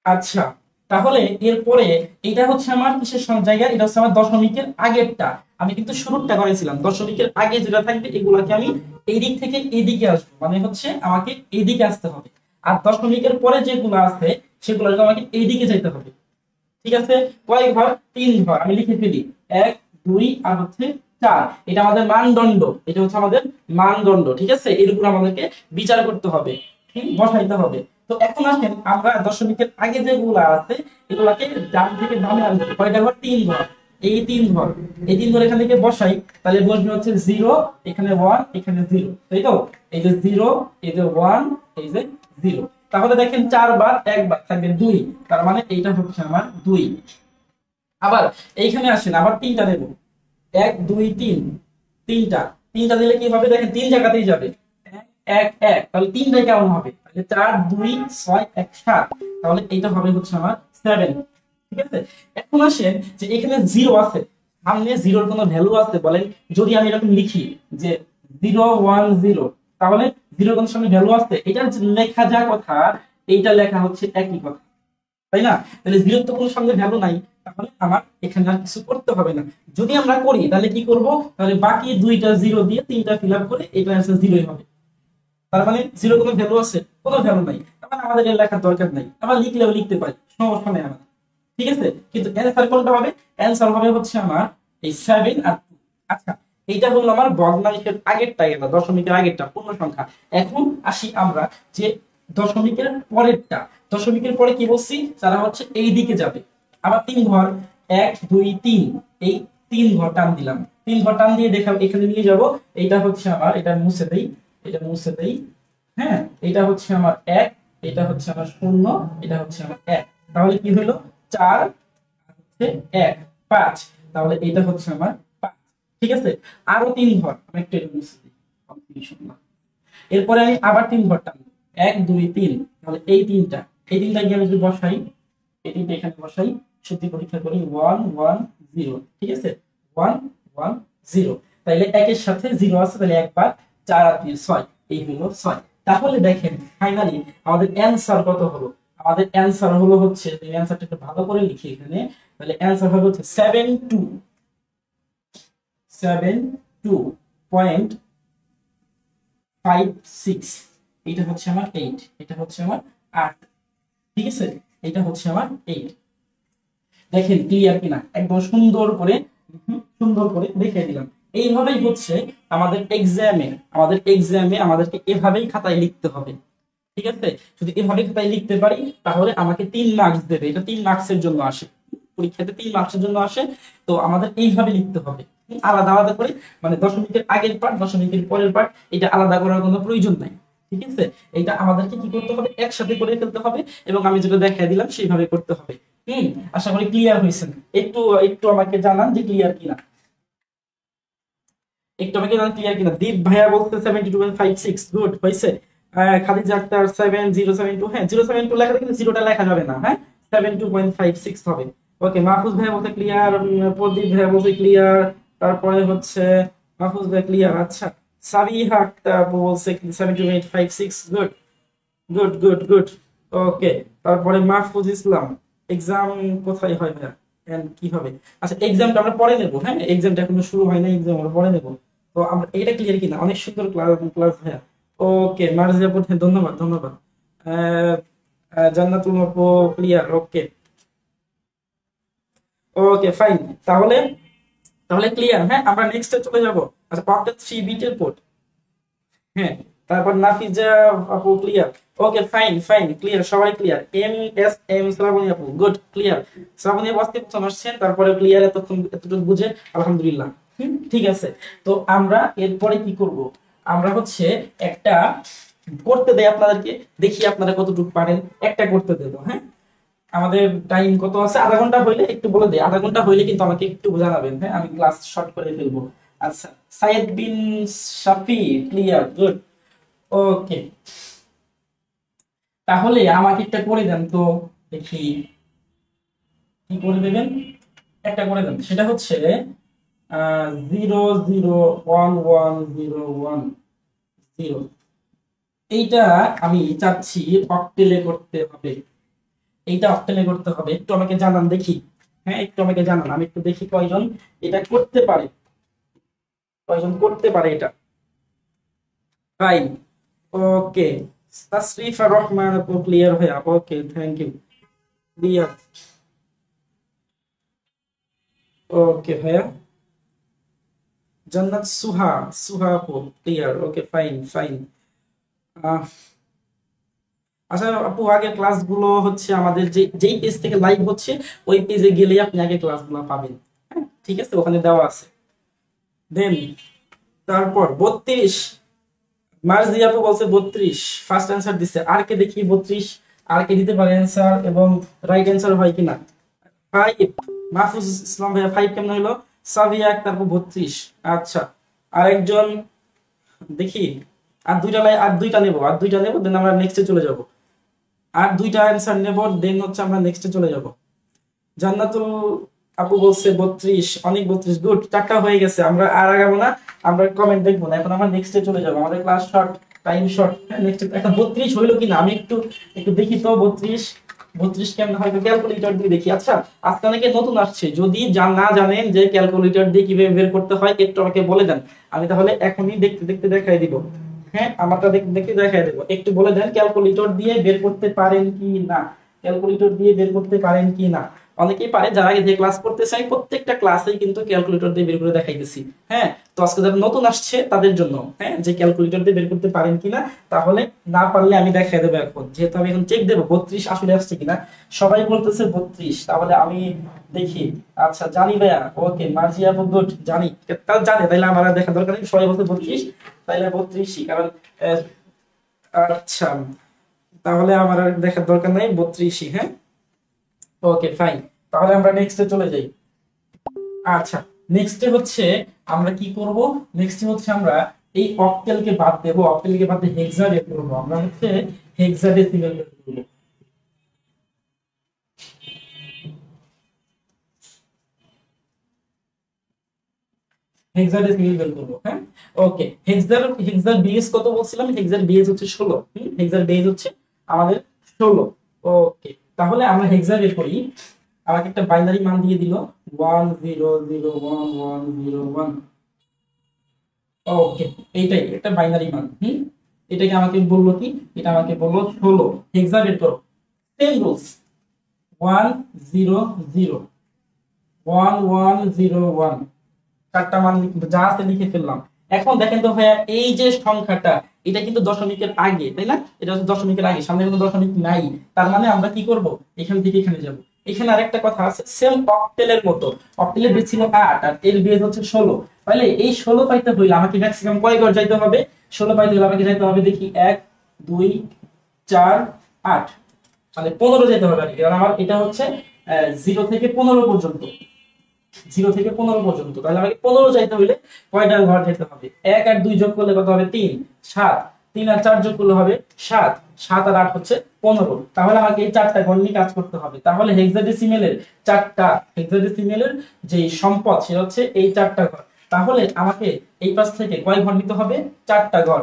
আচ্ছা, তাহলে এরপরে এটা হচ্ছে আমার কিসের জায়গা, এটা হচ্ছে আমার দশমিকের আগেরটা। আমি কিন্তু শুরুটা করেছিলাম, দশমিকের আগে যেটা থাকবে এগুলাকে আমি এই দিক থেকে এইদিকে আসবো, মানে হচ্ছে আমাকে এইদিকে আসতে হবে। আর দশমিকের পরে যেগুলো আছে সেগুলোকে আমাকে এইদিকে যেতে হবে। ঠিক আছে, কয় ঘর, 3 ঘর। আমি লিখে ফেলি 1 2 আর হচ্ছে 4। এটা আমাদের মানদণ্ড, এটা হচ্ছে আমাদের মানদণ্ড। ঠিক আছে, এর উপর আমাদেরকে বিচার করতে হবে, বসাইতে হবে। তো এখন আসেন আমরা দশমিকের আগে যেগুলো আছে এগুলাকে ডান থেকে বামে আনবো। কয়টা ঘর, 3 ঘর। এই 3 ঘর, এই 3 ঘর এখান থেকে বসাই, তাহলে বসবে হচ্ছে 0, এখানে 1, এখানে 0, তাই তো? এই যে 0, এই যে 1, এই যে 0। তাহলে দেখেন 4 বার 1 বার থাকবে 2, তার মানে এইটা হচ্ছে আমার 2। আবার এইখানে আসেন, আবার 3টা দেব, 1 2 3, 3টা, 3টা দিলে কি হবে, দেখেন 3 জায়গাতেই যাবে, 1 1, তাহলে 3টাই কেমন হবে, তাহলে 4 2 6 1 7, তাহলে এইটা হবে হচ্ছে আমার 7। ঠিক আছে, এখন আসেন যে এখানে 0 আছে, সামনে 0-র কোনো ভ্যালু আছে বলেন? যদি আমি এরকম লিখি যে 0 1 0, তাহলে 0-র কোনো সামনে ভ্যালু আছে, এটা লেখা যা কথা এইটা লেখা হচ্ছে একই কথা, তাই না? তাহলে 0-র তো কোনো সামনে ভ্যালু নাই, তাহলে আমার এখানে আর কিছু করতে হবে না। যদি আমরা করি তাহলে কি করব, তাহলে বাকি 2টা 0 দিয়ে 3টা ফিল আপ করে এটা অ্যান্সার 0ই হবে। তার মানে 0 কোনো ভ্যালু আছে, কোনো ভ্যালু নাই, তার মানে আমাদের এর লেখার দরকার নাই, আমরা লিখলেও লিখতে পারি, সমস্যা নেই আমাদের। ঠিক আছে, কিন্তু অ্যান্সার কোনটা হবে, অ্যান্সার হবে হচ্ছে আমার এই 7 আর 2। আচ্ছা, এইটা হলো আমার ভগ্নাংশের আগেরটা, গেল দশমিকের আগেরটা পূর্ণ সংখ্যা। এখন আসি আমরা যে দশমিকের পরেরটা। দশমিকের পরে কি বলছি, যারা হচ্ছে এই দিকে যাবে। আবার 3 ঘর, 1 2 3, এই 3 ঘর টান দিলাম, 3 ঘর টান দিয়ে দেখাবো এখানে নিয়ে যাব। এইটা হচ্ছে আমার, এটা মুছে দেই, এটা মুছে দেই। হ্যাঁ, এটা হচ্ছে আমার 1, এটা হচ্ছে আমার 0, এটা হচ্ছে আমার 1। তাহলে কি হলো, 4 হচ্ছে 1 5, তাহলে এটা হচ্ছে আমার 5। ঠিক আছে, আরো 3 ঘর, আমি একটু এটা মুছে দিই, কনফিউশন না। এরপরে আমি আবার 3 ঘর টানবো, 1 2 3, তাহলে এই 3টা, এই 3টা গিয়ে আমি যদি বসাই, এই 3টা এখানে বসাই, সত্যি পরীক্ষা করি 1 1 0। ঠিক আছে, 1 1 0, তাহলে 1 এর সাথে 0 আছে, তাহলে একবার 4 আর 3 6, এই হলো 6। তাহলে দেখেন ফাইনালি আমাদের অ্যানসার কত হলো, আমাদের অ্যানসার হলো হচ্ছে, এই অ্যানসারটা একটু ভালো করে লিখি এখানে, তাহলে অ্যানসার হবে হচ্ছে 72.56। এটা হচ্ছে আমার 8, এটা হচ্ছে আমার 8। ঠিক আছে, এটা হচ্ছে আমার 8। দেখেন ক্লিয়ার কিনা, একদম সুন্দর করে দেখিয়ে দিলাম। এইভাবেই হচ্ছে আমাদের এক্সামে আমাদেরকে এভাবেই খাতায় লিখতে হবে। ঠিক আছে, যদি এভাবে খাতায় লিখতে পারি তাহলে আমাকে 3 মার্কস দেবে, এটা 3 মার্কসের জন্য আসে, পরীক্ষাতে 3 মার্কসের জন্য আসে। তো আমাদের এইভাবে লিখতে হবে, আলাদা আলাদা করে, মানে দশমিকের আগের পার্ট দশমিকের পরের পার্ট এটা আলাদা করার কোনো প্রয়োজন নাই। ঠিক আছে, এটা আমাদেরকে কি করতে হবে, একসাথে করে ফেলতে হবে, এবং আমি যেটা দেখাই দিলাম সেইভাবে করতে হবে। আশা করি ক্লিয়ার হয়েছেন। একটু একটু আমাকে জানান যে ক্লিয়ার কিনা, একটু আমাকে জানান ক্লিয়ার কিনা। দীপ ভাইয়া বলতে 72.56, গুড হয়েছে। খাদিজা আক্তার 7072, হ্যাঁ 072 লেখা, কিন্তু 0টা লেখা যাবে না, হ্যাঁ 72.56 হবে। ওকে, মাহফুজ ভাইয়া বলতে ক্লিয়ার, প্রদীপ ভাইয়া বলতে ক্লিয়ার, তারপরে হচ্ছে মাহফুজ ভাই ক্লিয়ার। আচ্ছা, সাবিহা আক্তার বলছে 72.56, গুড গুড গুড গুড। ওকে, তারপরে মাহফুজ ইসলাম, এক্সাম কোথায় হয় ভাইয়া, এন্ড কি হবে? আচ্ছা, এক্সামটা আমরা পরে নেব, হ্যাঁ এক্সামটা এখনো শুরু হয় না, এক্সাম আমরা পরে নেব। তো আমরা এটা ক্লিয়ার কিনা, অনেক সুন্দর ক্লাস ক্লাস ভাইয়া। ওকে, মার্জিয়াপুর, হ্যাঁ ধন্যবাদ ধন্যবাদ। আহ, জান্নাতুল আপু ক্লিয়ার, ওকে ওকে ফাইন। তাহলে তাহলে ক্লিয়ার, হ্যাঁ আমরা নেক্সটে চলে যাব। আচ্ছা, অক্টেট 3 বিটের কোড, হ্যাঁ তারপর নাফিজা আপু clear, okay fine fine clear, সবাই clear. M S M Srabani আপু, গুড ক্লিয়ার। শ্রাবণী আপু আজকে প্রথম আসছেন, তারপরে ক্লিয়ার, এতক্ষণ এতটুকু বুঝে আলহামদুলিল্লাহ। ঠিক আছে, তো আমরা এরপরে কি করব, আমরা হচ্ছে একটা করতে দেই আপনাদেরকে, দেখি আপনারা কতটুকু পারেন, একটা করতে দেবো। হ্যাঁ, আমাদের টাইম কত আছে? আধা ঘন্টা হইলে একটু বলে দেই, আধা ঘন্টা হইলে কিন্তু আমাকে একটু জানাবেন। হ্যাঁ, আমি ক্লাস শর্ট করে ফেলবো। আচ্ছা, সাইদ বিন শাফি, ক্লিয়ার, গুড। ওকে, তাহলে আমাকে একটা করে দেন তো, দেখি কি করে দেবেন। একটা করে দেন, সেটা হচ্ছে 0 0 1 1 0 1 0। এইটা আমি চাচ্ছি অক্টেলে করতে হবে, এইটা অক্টেলে করতে হবে। একটু আমাকে জানান দেখি। হ্যাঁ, একটু আমাকে জানান, আমি একটু দেখি কয়জন এটা করতে পারে, কয়জন করতে পারে এটা। ফাইন, ওকে। তাসরিফা রহমান আপু, ক্লিয়ার হয়ে, ওকে, থ্যাংক ইউ। ক্লিয়ার, ওকে ভাইয়া। জান্নাত সুহা, সুহা আপু, ক্লিয়ার, ওকে, ফাইন ফাইন। আচ্ছা আপু, আগে ক্লাসগুলো হচ্ছে আমাদের যেই পেজ থেকে লাইভ হচ্ছে ওই পেজে গেলে আপনি আগে ক্লাসগুলো পাবেন। হ্যাঁ, ঠিক আছে, ওখানে দেওয়া আছে। দেন তারপর 32, মার্জি আপু বলছে 32, ফার্স্ট অ্যান্সার দিচ্ছে। আর কে দেখি 32, আর কে দিতে পারে অ্যান্সার এবং রাইট অ্যান্সার হয় কিনা। 5, মাহফুজ ইসলাম ভাইয়া 5 কেমন হলো? সাবিয়া আক্তার আপু 32। আচ্ছা, আরেকজন দেখি। আর দুইটা নেবো, আর দুইটা নেবো, দেন আমরা নেক্সটে চলে যাব। আর দুইটা অ্যান্সার নেব, দেন হচ্ছে আমরা নেক্সটে চলে যাব। জান্নাতুল আপু বলছে 32, অনেক 32, গুড, চারটা হয়ে গেছে। আমরা আর আগাবো না, আমরা কমেন্ট দেখবো না, এখন আমরা নেক্সটে চলে যাবো। আমাদের ক্লাস শর্ট, টাইম শর্ট। হ্যাঁ, নেক্সট এখন 32 হইলো কিনা আমি একটু একটু দেখি তো। 32, 32 কেমন হয় ক্যালকুলেটর দিয়ে দেখি। আচ্ছা, আজকে অনেকে নতুন আসছে, যদি না জানেন যে ক্যালকুলেটর দিয়ে কিভাবে বের করতে হয়, একটু আমাকে বলে দেন, আমি তাহলে এখনই দেখতে দেখতে দেখাই দিব। হ্যাঁ, আমারটা দেখতে দেখতে দেখাই দেবো, একটু বলে দেন ক্যালকুলেটর দিয়ে বের করতে পারেন কি না, ক্যালকুলেটর দিয়ে বের করতে পারেন কি না। অনেকেই পারে, যারা আগে যে ক্লাস করতে চাই প্রত্যেকটা ক্লাসেই কিন্তু ক্যালকুলেটর দিয়ে বের করে দেখাইতেছি। হ্যাঁ, তো আজকে যারা নতুন আসছে তাদের জন্য, হ্যাঁ, যে ক্যালকুলেটর দিয়ে বের করতে পারেন কিনা। তাহলে না পারলে আমি দেখাই দেবো এখন, যেহেতু আমি এখন চেক দেবো 32 আসলে আসছে কিনা। সবাই বলতেছে 32, তাহলে আমি দেখি। আচ্ছা, জানি ভাইয়া, ওকে, মার্জিয়া গুড, জানি, তাহলে জানে, তাইলে আমার আর দেখা দরকার নেই, সবাই বলতে 32, তাইলে 32ই, কারণ আচ্ছা, তাহলে আমার আর দেখার দরকার নাই, 32ই। হ্যাঁ, ওকে, ফাইন, তাহলে আমরা নেক্সটে চলে যাই। আচ্ছা, নেক্সটে হচ্ছে আমরা কি করব, নেক্সটে হচ্ছে আমরা এই অক্টেলকে বাদ দেব, অক্টেলকে বাদ দিয়ে হেক্সাডে করব। আমরা হচ্ছে হেক্সাডেসিমাল বের করব, হেক্সাডেসিমাল বের করব। হ্যাঁ, ওকে, হেক্সার বেস কত বলছিলাম? হেক্সার বেস হচ্ছে 16। হেক্সার বেস হচ্ছে আমাদের 16। ওকে, তাহলে আমরা হেক্সা বের করি। আমাকে একটা বাইনারি মান দিয়ে দিল 10011101। ওকে, এইটাই একটা বাইনারি মান। এটাকে আমাকে বললো কি, এটা আমাকে বললো 16। হেক্সা বের করো, সেম রুলস, 100 1101, চারটা মান যা আছে লিখে ফেললাম। এখন দেখেন তো ভাইয়া, এই যে সংখ্যাটা, এটা কিন্তু দশমিকের আগে, তাই না? এটা হচ্ছে দশমিকের আগে, সামনে কোনো দশমিক নাই। তার মানে আমরা কি করব, এখান থেকে এখানে যাব। এখানে আরেকটা কথা আছে, সেম অক্টেলের মতো। অক্টেলের বেস ছিল 8 আর এর বেস হচ্ছে 16। তাহলে এই 16 পাইতে হইলে আমাকে ম্যাক্সিমাম কয় ঘর যাইতে হবে? 16 পাইতে হলে আমাকে যাইতে হবে, দেখি, 1 2 4 8, মানে 15 যেতে হবে আর কি। কারণ আমার এটা হচ্ছে 0 থেকে 15 পর্যন্ত, 0 থেকে 15 পর্যন্ত। তাহলে আমাকে 15 চাইতে হলে কয়টা ঘর যেতে হবে? 1 আর 2 যোগ করলে কত হবে? 3, 7। 3 আর 4 যোগ করলে হবে 7, 7 আর 8 হচ্ছে 15। তাহলে আমাকে এই চারটা ঘর নিয়ে কাজ করতে হবে। তাহলে হেক্সাডেসিমেলের চারটা, হেক্সাডেসিমেলের যে সম্পদ সেটা হচ্ছে এই চারটা ঘর। তাহলে আমাকে এই পাশ থেকে কয় ঘর নিতে হবে? চারটা ঘর।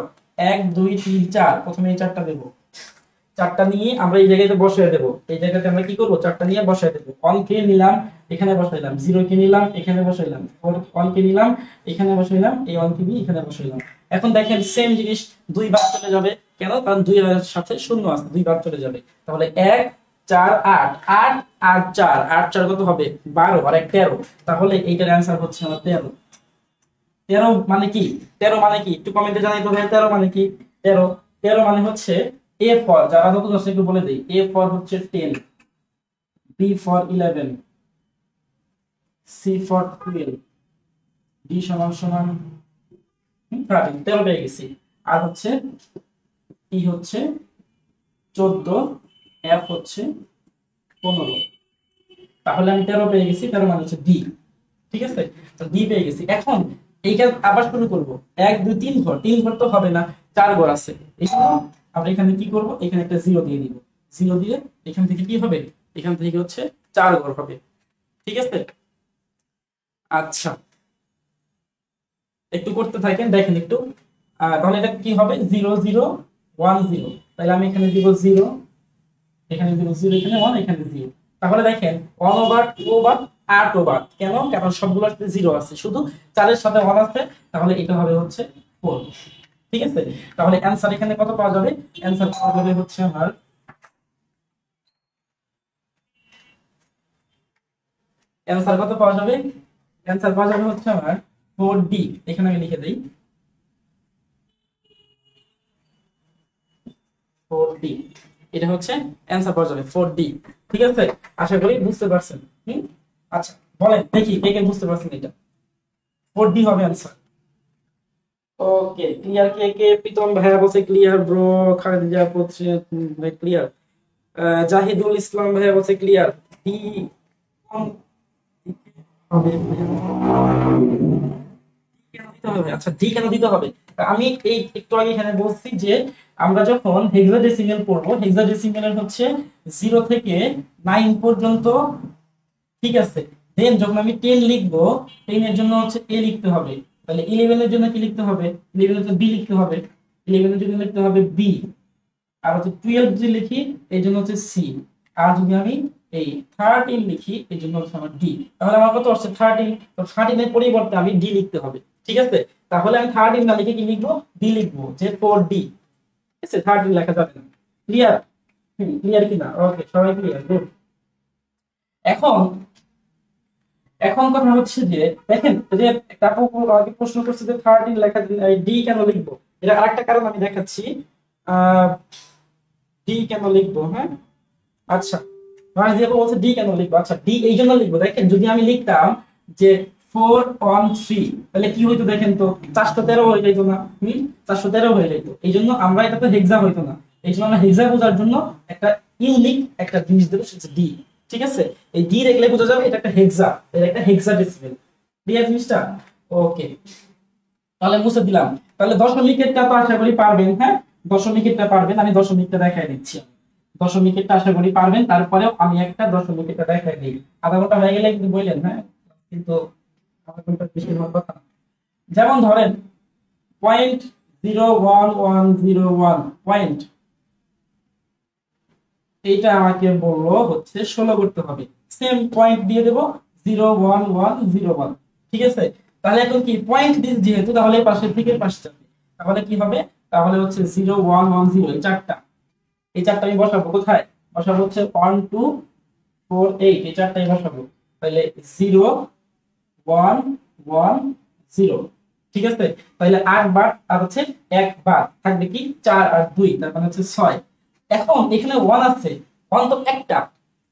1 2 3 4, প্রথমে এই চারটা দেবো। চারটা নিয়ে আমরা এই জায়গাতে বসিয়ে দেবো। এই জায়গাতে আমরা কি করবো? চারটা নিয়ে বসিয়ে দেবো। 1 কে নিলাম, এখানে বসাইলাম। 0 কে নিলাম, এখানে বসাইলাম। 1 কে নিলাম, এখানে বসাইলাম। এই 1 কে নিয়ে এখানে বসাইলাম। এখন দেখেন সেম জিনিস দুই বার চলে যাবে। কেন? কারণ 2 এর সাথে শূন্য আছে, দুই বার চলে যাবে। তাহলে 1 4 8, 8 8 4, 8 4 কত হবে? 12 আর 1 13। তাহলে এইটার অ্যান্সার হচ্ছে আমার 13। 13 মানে কি? 13 মানে কি একটু কমেন্টে জানাই তো ভাই, 13 মানে কি? 13, 13 মানে হচ্ছে এ ফর, যারা নতুন আছে একটু বলে দেই, এ ফর হচ্ছে 10, B for 11, C for 12, D সমান সমান 13 13 পেয়ে গেছি। আর হচ্ছে ই হচ্ছে 14, এফ হচ্ছে 15। তাহলে আমি 13 পেয়ে গেছি, 13 মানে হচ্ছে ডি। ঠিক আছে, তো ডি পেয়ে গেছি। এখন এইটা আবার শুরু করব। 1 2 3 ঘর, 3 ঘর তো হবে না, 4 ঘর আছে। এই জন্য আমরা এখানে কি করব, এখানে একটা জিরো দিয়ে দিব। জিরো দিয়ে এখান থেকে কি হবে, এখান থেকে হচ্ছে 4 ঘর হবে। ঠিক আছে, আচ্ছা একটু করতে থাকেন, দেখেন একটু। তাহলে এটা কি হবে, 0 0 1 0। তাহলে আমি এখানে দিব 0, এখানে 0 0, এখানে 1, এখানে 0। তাহলে দেখেন 1 ওভার 2 ওভার 8 ওভার, কেন? কারণ সবগুলোতে 0 আছে, শুধু 4 এর সাথে 1 আছে। তাহলে এটা হবে হচ্ছে 4। ঠিক আছে, তাহলে অ্যানসার এখানে কত পাওয়া যাবে? অ্যানসার পাওয়া যাবে হচ্ছে আমার, অ্যানসার কত পাওয়া যাবে? অ্যানসার পাওয়া যাবে হচ্ছে আমার 4D। এখানে আমি লিখে দেই 4D। এটা হচ্ছে অ্যানসার পাওয়া যাবে 4D। ঠিক আছে, আশা করি বুঝতে পারছেন। আচ্ছা বলেন দেখি কে কে বুঝতে পারছেন এটা। 4D হবে অ্যানসার। ওকে ক্লিয়ার, কে কে? প্রীতম ভাইয়া বলছে ক্লিয়ার ব্রো। খালেদা বলছে ক্লিয়ার। জাহিদুল ইসলাম ভাইয়া বলছে ক্লিয়ার। ডি হবে, কেন দিতে হবে? আচ্ছা ডি কেন দিতে হবে? আমি এই একটু আগে এখানে বলছি যে আমরা যখন হেক্সাডেসিমাল পড়বো, হেক্সাডেসিমালের হচ্ছে 0 থেকে 9 পর্যন্ত। ঠিক আছে, দেন যখন আমি 10 লিখবো, 10 এর জন্য হচ্ছে এ লিখতে হবে। তাহলে 11 এর জন্য কি লিখতে হবে? 11 এর জন্য বি লিখতে হবে। 11 এর জন্য লিখতে হবে বি। আর হচ্ছে 12 যদি লিখি এই জন্য হচ্ছে সি। আর যদি আমি এই 13 লিখি এই জন্য হচ্ছে আমার ডি। তাহলে আমার কত আসছে 13। তো 13 এর পরিবর্তে আমি ডি লিখতে হবে। ঠিক আছে, তাহলে আমি 13 না লিখে কি লিখবো, ডি লিখবো, যে 4D। ঠিক আছে, 13 লেখা যাবে না। ক্লিয়ার? ক্লিয়ার কি না? ওকে সবাই ক্লিয়ার, গুড। এখন এখন কথা হচ্ছে যে দেখেন, এই যে একটা আপু আমাকে প্রশ্ন করছে যে 13 লেখা ডি কেন লিখবো। এটা আরেকটা কারণ আমি দেখাচ্ছি। ডি কেন লিখবো, হ্যাঁ আচ্ছা, রাজি আপু বলছে ডি কেন লিখবো। আচ্ছা ডি এই জন্য লিখবো, দেখেন যদি আমি লিখতাম যে 4 on 3, তাহলে কি হইতো দেখেন তো, 413 হয়ে যাইতো না? 413 হয়ে যাইতো। এই জন্য আমরা এটা তো হেক্সা হইতো না। এই জন্য আমরা হেক্সা বোঝার জন্য একটা ইউনিক একটা জিনিস দেবো, সেটা ডি। ঠিক আছে, এই ডি দেখলে বোঝা যাবে এটা একটা হেক্সা, এটা একটা হেক্সাডেসিমাল। ক্লিয়ার জিনিসটা? ওকে, তাহলে মুছে দিলাম। তাহলে দশমিকেরটা তো আশা করি পারবেন, হ্যাঁ দশমিকেরটা পারবেন। আমি দশমিকটা দেখাই দিচ্ছি। দশমিকেরটা আশা করি পারবেন, তারপরেও আমি একটা দশমিকেরটা দেখাই দিই। আধা ঘন্টা হয়ে গেলে কিন্তু বললেন, হ্যাঁ কিন্তু আধা ঘন্টা বেশি হওয়ার কথা না। যেমন ধরেন 0.01101 পয়েন্ট, এইটা আমাকে বললো হচ্ছে 16 করতে হবে। সেম পয়েন্ট দিয়ে দেবো 01101। ঠিক আছে, তাহলে এখন কি পয়েন্ট দিন যেহেতু, তাহলে পাশের থেকে পাশে যাবে। তাহলে কি হবে, তাহলে হচ্ছে 0110, এই চারটা, এই চারটা আমি বসাবো কোথায়? বসাবো হচ্ছে 1248, এই চারটাই বসাবো। তাহলে 0110। ঠিক আছে, তাহলে 8 বার আর হচ্ছে 1 বার থাকবে কি 4 আর 2, তার মানে হচ্ছে 6। এখন এখানে 1 আছে, 1 তো একটা,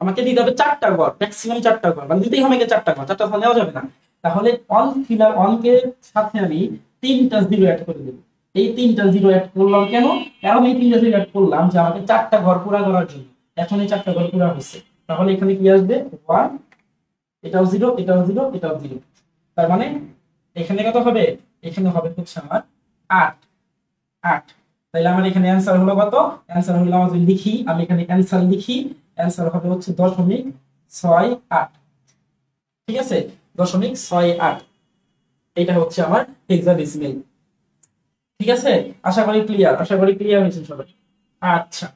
আমাকে দিতে হবে 4টা ঘর, ম্যাক্সিমাম 4টা ঘর, মানে দিতেই হবে 4টা ঘর, 4টা ঘর নেওয়া যাবে না। তাহলে 1 ফিলার 1 কে সাথে আমি 3টা জিরো অ্যাড করে দেব। এই 3টা জিরো অ্যাড করলাম কেন? কারণ এই 3টা জিরো অ্যাড করলাম যে আমাকে 4টা ঘর পুরা করার জন্য। এখন এই 4টা ঘর পুরা হয়েছে, তাহলে এখানে কি আসবে 1, এটাও 0, এটাও 0, এটাও 0। তার মানে এখানে কত হবে? এখানে হবে হচ্ছে আমার 8। 8, তাহলে আমার এখানে অ্যানসার হলো কত? অ্যানসার হলো, আমি যদি লিখি, আমি এখানে অ্যানসার লিখি, অ্যানসার হবে হচ্ছে 0.68। ঠিক আছে, 0.68, এটা হচ্ছে আমার হেক্সাডেসিমাল। ঠিক আছে, আশা করি ক্লিয়ার, আশা করি ক্লিয়ার হয়েছে সবাই। আচ্ছা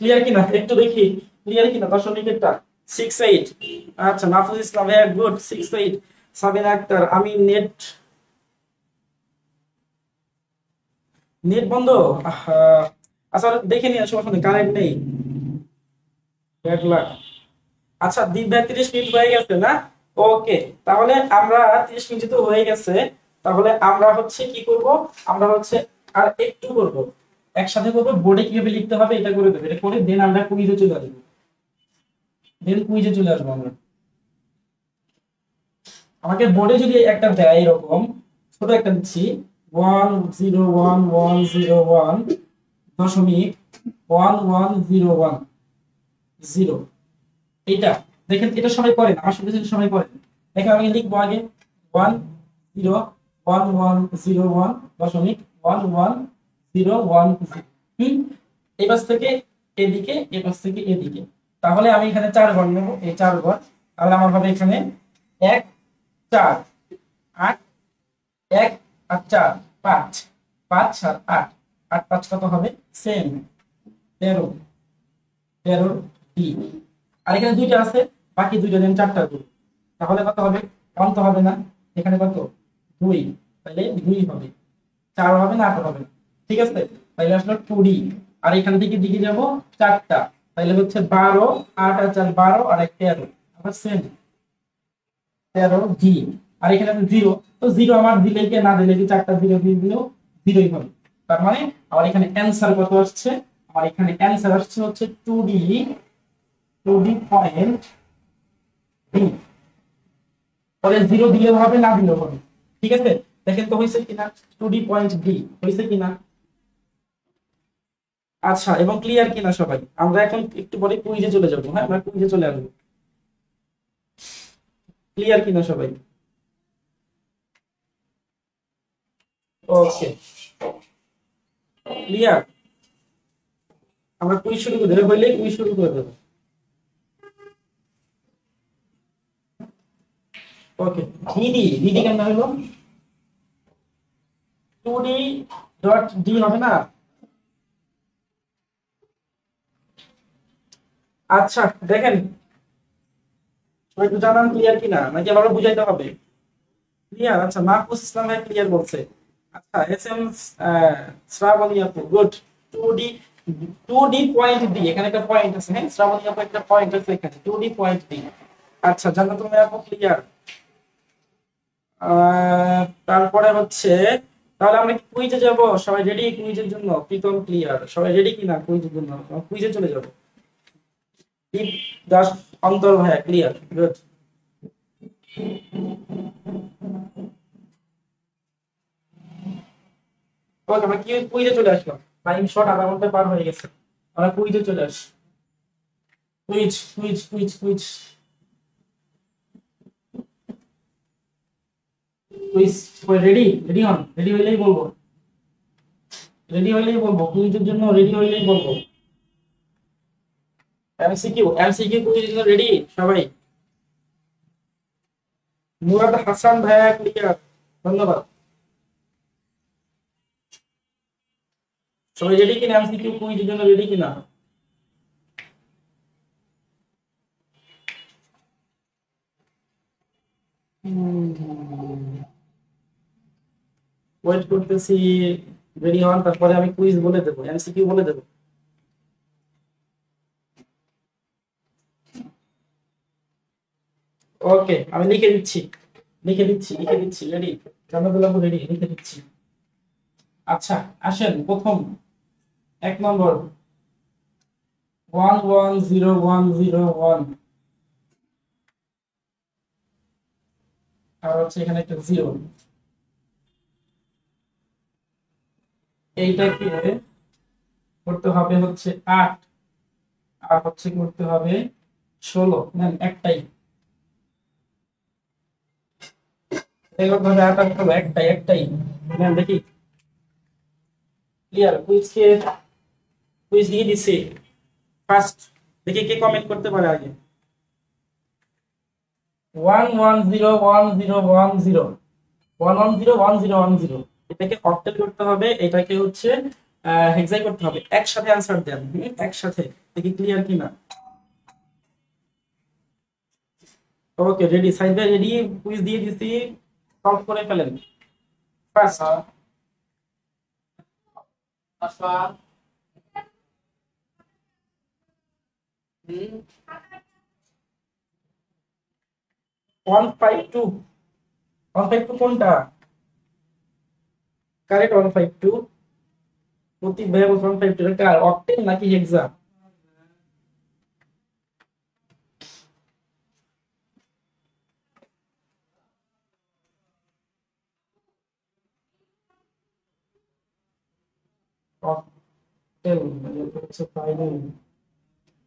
ক্লিয়ার কিনা একটু দেখি, ক্লিয়ার কিনা দশমিকেরটা? 68। আচ্ছা মাহফুজ ইসলাম, হ্যাঁ গুড 68। সাবিনা আক্তার, আমি নেট নেট বন্ধ। আচ্ছা দেখে নিয়ে আসো, ওখানে কারেন্ট নেই, ব্যাড লাক। আচ্ছা দিন ভাই 30 মিনিট হয়ে গেছে না? ওকে, তাহলে আমরা 30 মিনিট তো হয়ে গেছে, তাহলে আমরা হচ্ছে কি করব, আমরা হচ্ছে আর একটু করব, একসাথে করব। বোর্ডে কিভাবে লিখতে হবে এটা করে দেবো, এটা করে দেন আমরা কুইজে চলে আসবো। দেন কুইজে চলে আসবো আমরা। আমাকে বোর্ডে যদি একটা দেয় এরকম ছোট একটা দিচ্ছি 101,101 দশমিক 11010। এটা দেখেন, এটা সবাই করেন, আমার সাথে সাথে সবাই করেন। দেখেন আমি লিখবো আগে 101,11 দশমিক 1110। এই পাশ থেকে এদিকে, এই পাশ থেকে এদিকে। তাহলে আমি এখানে 4 ঘর নেব, এই 4 ঘর। তাহলে আমার হবে এখানে 1 4 8 1 আর 4 5 5 আর 8 8 5 কত হবে? Same 13 13 D. আর এখানে দুইটা আছে, বাকি দুইটা দেন 4টা করুন। তাহলে কত হবে? 1 তো হবে না, এখানে কত? 2, তাহলে 2 হবে, 4 হবে না, 8 হবে না। ঠিক আছে, তাহলে আসলে 2D। আর এখান থেকে দিকে যাব 4টা, তাহলে হচ্ছে 12 8 আর 4 12 আর 1 13, আবার সেম 13 ডি। আর এখানে আছে 0, তো 0 আমার দিলে কি না দিলে কি 4টা 0 দিয়ে দিলেও 0ই হবে। তার মানে আমার এখানে অ্যানসার কত আসছে? আমার এখানে অ্যানসার আসছে হচ্ছে 2D পয়েন্ট ডি। পরে 0 দিলেও হবে, না দিলেও হবে। ঠিক আছে, দেখেন তো হইছে কিনা? 2D পয়েন্ট ডি হইছে কিনা? আচ্ছা, এবং ক্লিয়ার কিনা সবাই? আমরা এখন একটু পরে কুইজে চলে যাবো। হ্যাঁ, আমরা কুইজে চলে আসবো। ক্লিয়ার কিনা সবাই? ওকে, ক্লিয়ার। আমরা কুইজ শুরু করে দেবো, হইলে কুইজ শুরু করে দেবো। ওকে, ডিডি কেন হলো? 2D ডট ডি হবে না? আচ্ছা দেখেন, সবাই একটু জানান ক্লিয়ার কিনা, নাকি আবার বুঝাইতে হবে? ক্লিয়ার? আচ্ছা, মাহফুজ ইসলাম ভাই ক্লিয়ার বলছে। আচ্ছা, এস এম শ্রাবণী আপু good. 2D 2D point D, এখানে একটা পয়েন্ট আছে। হ্যাঁ, শ্রাবণী আপু একটা পয়েন্ট আছে এখানে, 2D পয়েন্ট ডি। আচ্ছা, জান্নাতুল ভাই আপু ক্লিয়ার। তারপরে হচ্ছে, তাহলে আমরা কি কুইজে যাব? সবাই রেডি কুইজের জন্য? প্রীতম ক্লিয়ার, সবাই রেডি কিনা কুইজের জন্য? কুইজে চলে যাব। দীপ দাস অন্তর ভাইয়া ক্লিয়ার, গুড। ওকে, আমরা কি কুইজে চলে আসলাম। টাইম শর্ট, আধা ঘন্টা পার হয়ে গেছে। আমরা কুইজে চলে আসি। Quiz quiz quiz quiz quiz. Ready? Ready হন, রেডি হইলেই বলবো, রেডি হইলেই বলবো, কুইজের জন্য রেডি হইলেই বলবো। এমসিকিউ, এমসিকিউ কুইজের জন্য রেডি সবাই? মুরাদ হাসান ভাইয়া ক্লিয়ার, ধন্যবাদ। সবাই রেডি কিনা? এমসিকিউ কুইজের জন্য রেডি কিনা? ওয়েট করতেছি, রেডি হন, তারপরে আমি কুইজ বলে দেবো, এমসিকিউ বলে দেবো। ওকে, আমি লিখে দিচ্ছি, লিখে দিচ্ছি। রেডি? জান্নাতুল আপু রেডি, লিখে দিচ্ছি। আচ্ছা, আসেন প্রথম 1 নম্বর 110,101, আর হচ্ছে এখানে একটা 0। এইটাকে করতে হবে হচ্ছে 8, আর হচ্ছে করতে হবে 16। নেন একটাই, করতে হবে 8 আর 16, একটাই একটাই। নেন দেখি। ক্লিয়ার? কুইজ দিয়ে দিছি। ফার্স্ট দেখি কে কমেন্ট করতে পারে আগে। 110,101,0, 110,1,010, এটাকে অক্টেল করতে হবে, এটাকে হচ্ছে হেক্সাই করতে হবে। একসাথে আনসার দেন, একসাথে। দেখি ক্লিয়ার কিনা। ওকে, রেডি? সাইদ ভাই রেডি? কুইজ দিয়ে দিছি, সলভ করে ফেলেন। ফার্স্ট আচ্ছা 152, 152 কোনটা? কারেক্ট 152। প্রতীক ভাই 152 এটা কার? অক্টেল নাকি হেক্সা? অক্টেল মানে হচ্ছে বাইনারি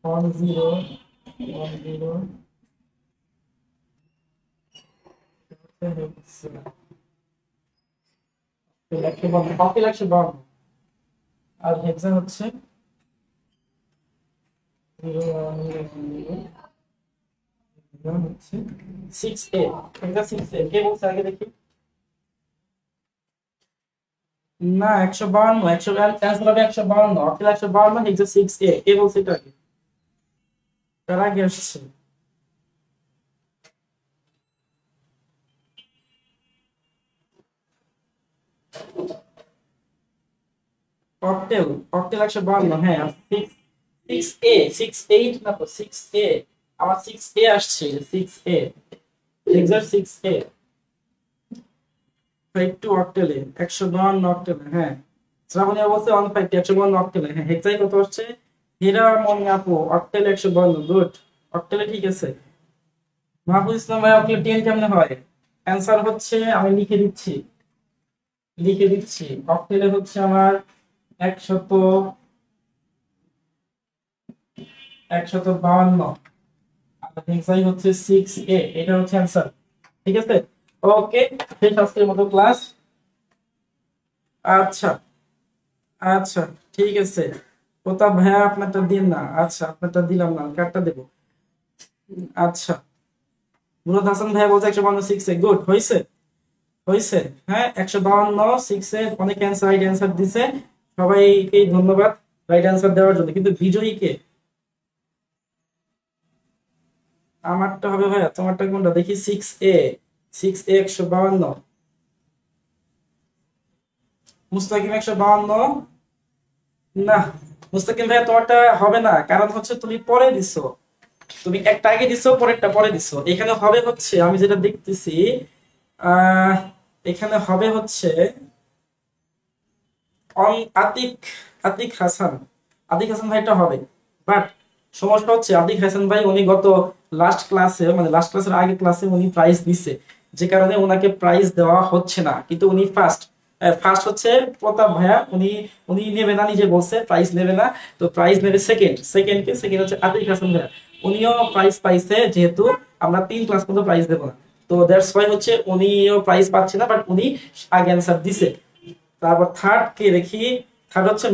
10 10 অক্টেল 152 আর হেক্সা হচ্ছে 0 হচ্ছে 6A। হেক্সা 6A কে বলছে আগে দেখি। না 152, 100 ক্যান্সেল হবে 152, অক্টেল 152, হেক্সা 6A কে বলছে এটা আগে? তার আগে আসছে। অক্টেল অক্টেল 152, হ্যাঁ 6A 6 8 না তো 6A, আমার 6A আসছে 6A হেক্সার 6A 52 অক্টেলে 152 অক্টেলে, হ্যাঁ শ্রাবণীয়া বলছে 150 152 অক্টেলে, হ্যাঁ হেক্সাই কত আসছে? হীরা মনি আপু অক্টেলে 152, গুড অক্টেলে ঠিক আছে। মাহফুজ ইসলাম ভাই অক্টেলে 10 কেমনে হয়? অ্যান্সার হচ্ছে আমি লিখে দিচ্ছি অক্টেলে হচ্ছে আমার 152 আর হেক্সাই হচ্ছে 6A, এটা হচ্ছে অ্যান্সার। ঠিক আছে, ওকে শেষ আজকের মতো ক্লাস। আচ্ছা আচ্ছা ঠিক আছে, প্রতাপ ভাইয়া আপনারটা দিন না, আচ্ছা আপনারটা দিলাম না, কারটা দেবো? আচ্ছা মুরাদ হাসান ভাইয়া বলছে 152 6 এ, গুড হয়েছে হয়েছে, হ্যাঁ 152 6 এ অনেক অ্যান্সার রাইট অ্যান্সার দিছে, সবাইকে ধন্যবাদ রাইট অ্যান্সার দেওয়ার জন্য। কিন্তু বিজয়ী কে? আমারটা হবে ভাইয়া, তোমারটা কোনটা দেখি? 6A 6A 152, মুস্তাকিম 152, না মুস্তাকিম ভাইয়া তোমারটা হবে না, কারণ হচ্ছে তুমি পরে দিছো, তুমি একটা আগে দিছো পরেরটা পরে দিছো। এখানে হবে হচ্ছে আমি যেটা দেখতেছি, আহ এখানে হবে হচ্ছে আতিক আতিক হাসান, আতিক হাসান ভাইটা হবে, বাট সমস্যা হচ্ছে আতিক হাসান ভাই উনি গত লাস্ট ক্লাসে মানে লাস্ট ক্লাসের আগে ক্লাসে উনি প্রাইজ দিছে, যে কারণে ওনাকে প্রাইজ দেওয়া হচ্ছে না। কিন্তু উনি ফার্স্ট ফার্স্ট হচ্ছে প্রতাপ ভাইয়া, উনি উনি নেবে না, নিজে বলছে প্রাইজ নেবে না, তো প্রাইজ নেবে সেকেন্ড হচ্ছে আতিক হাসান ভাইয়া, উনিও প্রাইজ পাইছে, যেহেতু আমরা 3 ক্লাস পর্যন্ত প্রাইজ দেবো না, তো দ্যাটস ওয়াই হচ্ছে উনিও প্রাইজ পাচ্ছে না, বাট উনি আগে অ্যান্সার দিছে। তারপর থার্ড কে দেখি, থার্ড হচ্ছে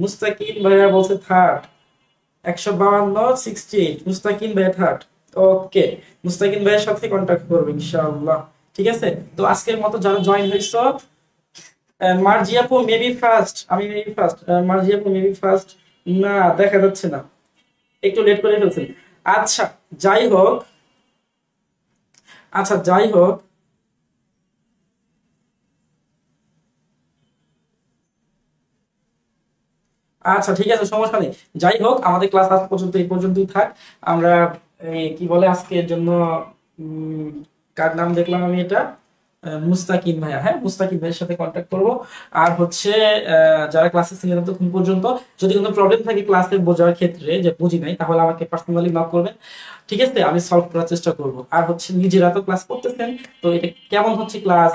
মুস্তাকিন ভাইয়া বলছে থার্ড 152 68, মুস্তাকিন ভাইয়া থার্ড। ওকে মুস্তাকিন ভাইয়ের সাথে কন্ট্যাক্ট করবে ইনশাআল্লাহ। ঠিক আছে, তো আজকের মতো যারা জয়েন হয়েছো, মার্জিয়াপু মেবি ফার্স্ট, আমি মেবি ফার্স্ট, মার্জিয়াপু মেবি ফার্স্ট, না দেখা যাচ্ছে না, একটু লেট করে ফেলছেন। আচ্ছা যাই হোক, আচ্ছা যাই হোক, আচ্ছা ঠিক আছে সমস্যা নেই। যাই হোক আমাদের ক্লাস আজ পর্যন্ত এই পর্যন্তই থাক। আমরা কি বলে আজকের জন্য উম, কার নাম দেখলাম আমি এটা, মুস্তাকিম ভাইয়া, হ্যাঁ মুস্তাকিম ভাইয়ের সাথে কন্ট্যাক্ট করব। আর হচ্ছে যারা ক্লাসে ছিলেন ততক্ষণ পর্যন্ত, যদি কোনো প্রবলেম থাকে ক্লাসে বোঝার ক্ষেত্রে যে বুঝি নাই, তাহলে আমাকে পার্সোনালি নক করবেন, ঠিক আছে আমি সলভ করার চেষ্টা করব। আর হচ্ছে নিজেরা তো ক্লাস করতেছেন, তো এটা কেমন হচ্ছে ক্লাস,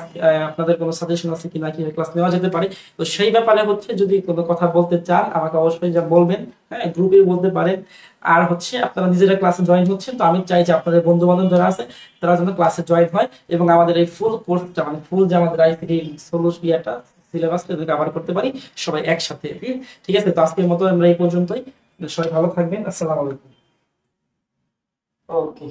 আপনাদের কোনো সাজেশন আছে কিনা, কিভাবে ক্লাস নেওয়া যেতে পারে, তো সেই ব্যাপারে হচ্ছে যদি কোনো কথা বলতে চান আমাকে অবশ্যই যা বলবেন, হ্যাঁ গ্রুপে বলতে পারেন। আর হচ্ছে আপনারা নিজেরা ক্লাসে জয়েন হচ্ছেন, তো আমি চাই যে আপনাদের বন্ধু বান্ধব যারা আছে তারা যেন ক্লাসে জয়েন হয়, এবং আমাদের এই ফুল কোর্সটা মানে ফুল যে আমাদের আইসিটি সলিউশন ইয়াটা সিলেবাসটা কভার করতে পারি সবাই একসাথে। ঠিক আছে, তো আজকের মতো আমরা এই পর্যন্তই, সবাই ভালো থাকবেন, আসসালামু আলাইকুম। ওকে।